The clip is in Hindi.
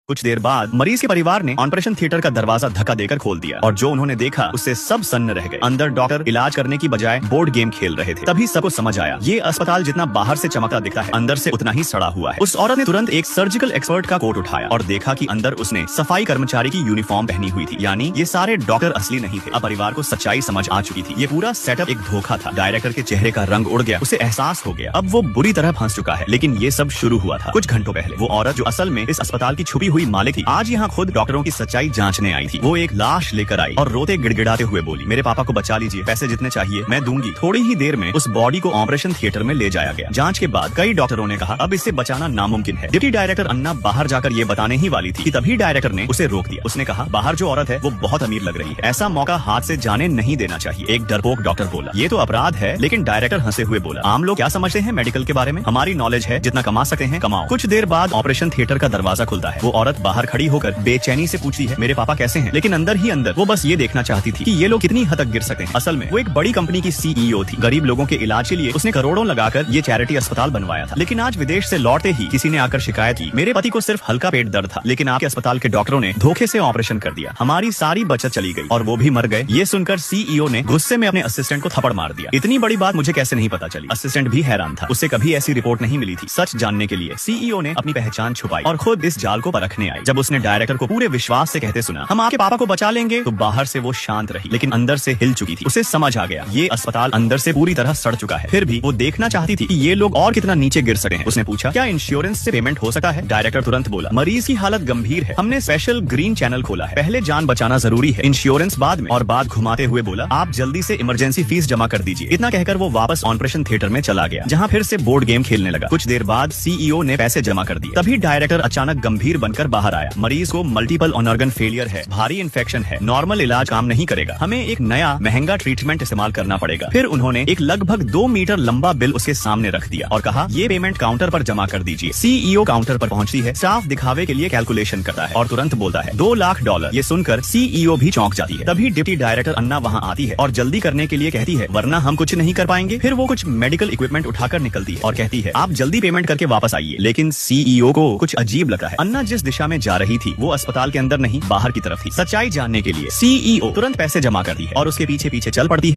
कुछ देर बाद मरीज के परिवार ने ऑपरेशन थिएटर का दरवाजा धक्का देकर खोल दिया और जो उन्होंने देखा उससे सब सन्न रह गए। अंदर डॉक्टर इलाज करने की बजाय बोर्ड गेम खेल रहे थे। तभी सबको समझ आया ये अस्पताल जितना बाहर से चमकता दिखता है अंदर से उतना ही सड़ा हुआ है। उस औरत ने तुरंत एक सर्जिकल एक्सपर्ट का कोट उठाया और देखा कि अंदर उसने सफाई कर्मचारी की यूनिफॉर्म पहनी हुई थी, यानी ये सारे डॉक्टर असली नहीं थे। अब परिवार को सच्चाई समझ आ चुकी थी, ये पूरा सेटअप एक धोखा था। डायरेक्टर के चेहरे का रंग उड़ गया, उसे एहसास हो गया अब वो बुरी तरह फंस चुका है। लेकिन ये सब शुरू हुआ था कुछ घंटों पहले। वो औरत जो असल में इस अस्पताल की छुपी हुई मालिक थी, आज यहाँ खुद डॉक्टरों की सच्चाई जांचने आई थी। वो एक लाश लेकर आई और रोते गिड़गिड़ाते हुए बोली, मेरे पापा को बचा लीजिए, पैसे जितने चाहिए मैं दूंगी। थोड़ी ही देर में उस बॉडी को ऑपरेशन थिएटर में ले जाया गया। जांच के बाद कई डॉक्टरों ने कहा अब इसे बचाना नामुमकिन है। डिप्टी डायरेक्टर अन्ना बाहर जाकर ये बताने ही वाली थी कि तभी डायरेक्टर ने उसे रोक दिया। उसने कहा बाहर जो औरत है वो बहुत अमीर लग रही है, ऐसा मौका हाथ से जाने नहीं देना चाहिए। एक डरपोक डॉक्टर बोला ये तो अपराध है, लेकिन डायरेक्टर हंसे हुए बोला आम लोग क्या समझते हैं मेडिकल के बारे में, हमारी नॉलेज है, जितना कमा सकते हैं कमाओ। कुछ देर बाद ऑपरेशन थिएटर का दरवाजा खुलता है। वो औरत बाहर खड़ी होकर बेचैनी से पूछती है मेरे पापा कैसे हैं, लेकिन अंदर ही अंदर वो बस ये देखना चाहती थी कि ये लोग कितनी हद तक गिर सकते हैं। असल में वो एक बड़ी कंपनी की सीईओ थी। गरीब लोगों के इलाज के लिए उसने करोड़ों लगाकर ये चैरिटी अस्पताल बनवाया था। लेकिन आज विदेश से लौटते ही किसी ने आकर शिकायत की मेरे पति को सिर्फ हल्का पेट दर्द था, लेकिन आपके अस्पताल के डॉक्टरों ने धोखे से ऑपरेशन कर दिया, हमारी सारी बचत चली गई और वो भी मर गए। ये सुनकर सीईओ ने गुस्से में अपने असिस्टेंट को थप्पड़ मार दिया। इतनी बड़ी बात मुझे कैसे नहीं पता चली। असिस्टेंट भी हैरान था, उसे कभी ऐसी रिपोर्ट नहीं मिली थी। सच जानने के लिए सीईओ ने अपनी पहचान छुपाई और खुद इस जाल को परखने आई। जब उसने डायरेक्टर को पूरे विश्वास से कहते सुना हम आपके पापा को बचा लेंगे, तो बाहर से वो शांत रही, लेकिन अंदर से हिल चुकी थी। उसे समझ आ गया ये अस्पताल अंदर से पूरी तरह सड़ चुका है। फिर भी वो देखना चाहती थी कि ये लोग और कितना नीचे गिर सकते हैं। उसने पूछा क्या इंश्योरेंस से पेमेंट हो सकता है। डायरेक्टर तुरंत बोला मरीज की हालत गंभीर है, हमने स्पेशल ग्रीन चैनल खोला है, पहले जान बचाना जरूरी है, इंश्योरेंस बाद में। और बात घुमाते हुए बोला आप जल्दी से इमरजेंसी फीस जमा कर दीजिए। इतना कहकर वो वापस ऑपरेशन थिएटर में चला गया, जहाँ फिर से बोर्ड गेम खेलने लगा। कुछ देर बाद सीईओ ने पैसे जमा कर दिए। तभी डायरेक्टर अचानक गंभीर बनकर बाहर आया। मरीज को मल्टीपल ऑर्गन फेलियर है, भारी इन्फेक्शन है, नॉर्मल इलाज काम नहीं करेगा, हमें एक नया महंगा ट्रीटमेंट इस्तेमाल करना पड़ेगा। फिर उन्होंने एक लगभग 2 मीटर लंबा बिल उसके सामने रख दिया और कहा ये पेमेंट काउंटर पर जमा कर दीजिए। सीईओ काउंटर पर पहुंचती है, साफ दिखावे के लिए कैलकुलेशन करता है और तुरंत बोलता है $2 लाख। ये सुनकर सीईओ भी चौंक जाती है। तभी डिप्टी डायरेक्टर अन्ना वहां आती है और जल्दी करने के लिए कहती है वरना हम कुछ नहीं कर पाएंगे। फिर वो कुछ मेडिकल इक्विपमेंट उठाकर निकलती है और कहती है आप जल्दी पेमेंट करके वापस आइए। लेकिन सीईओ को कुछ अजीब लगा है। अन्ना जिस दिशा में जा रही थी वो अस्पताल के अंदर नहीं बाहर की तरफ थी। सच्चाई जानने के लिए सीईओ तुरंत पैसे जमा करती है और उसके पीछे पीछे चल पड़ती है।